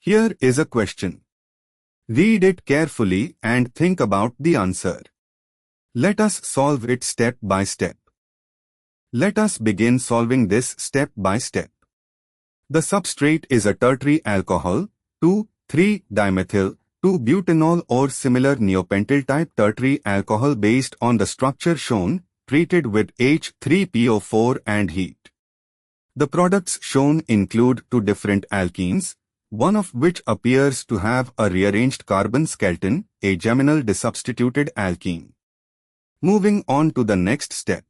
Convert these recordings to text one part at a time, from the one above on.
Here is a question. Read it carefully and think about the answer. Let us solve it step by step. Let us begin solving this step by step. The substrate is a tertiary alcohol, 2,3-dimethyl, 2-butanol or similar neopentyl type tertiary alcohol based on the structure shown, treated with H3PO4 and heat. The products shown include two different alkenes, one of which appears to have a rearranged carbon skeleton, a geminal disubstituted alkene. Moving on to the next step.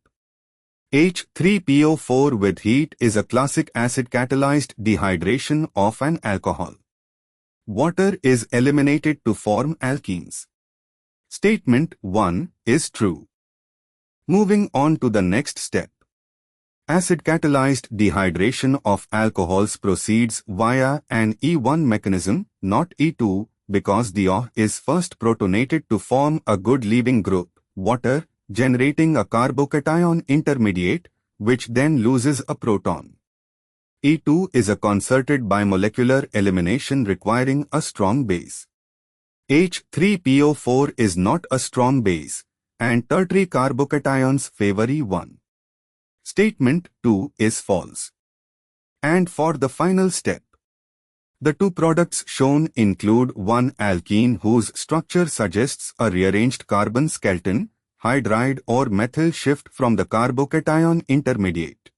H3PO4 with heat is a classic acid-catalyzed dehydration of an alcohol. Water is eliminated to form alkenes. Statement 1 is true. Moving on to the next step. Acid-catalyzed dehydration of alcohols proceeds via an E1 mechanism, not E2, because the O is first protonated to form a good leaving group, water, generating a carbocation intermediate, which then loses a proton. E2 is a concerted bimolecular elimination requiring a strong base. H3PO4 is not a strong base, and tertiary carbocations favor E1. Statement 2 is false. And for the final step. The two products shown include one alkene whose structure suggests a rearranged carbon skeleton, hydride or methyl shift from the carbocation intermediate.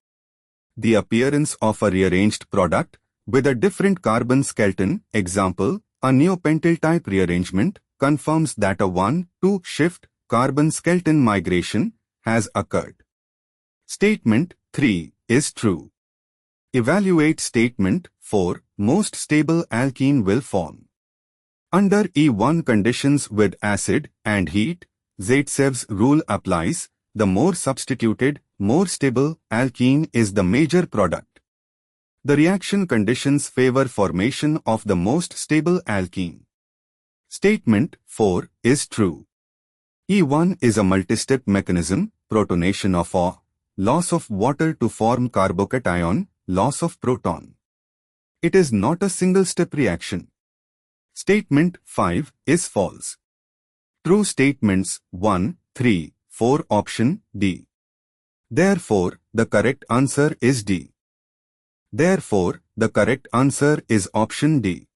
The appearance of a rearranged product with a different carbon skeleton, example, a neopentyl type rearrangement, confirms that a 1,2 shift carbon skeleton migration has occurred. Statement 3 is true. Evaluate statement 4. Most stable alkene will form. Under E1 conditions with acid and heat, Zaitsev's rule applies. The more substituted, more stable alkene is the major product. The reaction conditions favor formation of the most stable alkene. Statement 4 is true. E1 is a multistep mechanism, protonation of O, loss of water to form carbocation, loss of proton. It is not a single-step reaction. Statement 5 is false. True statements 1, 3, 4 option D. Therefore, the correct answer is D. Therefore, the correct answer is option D.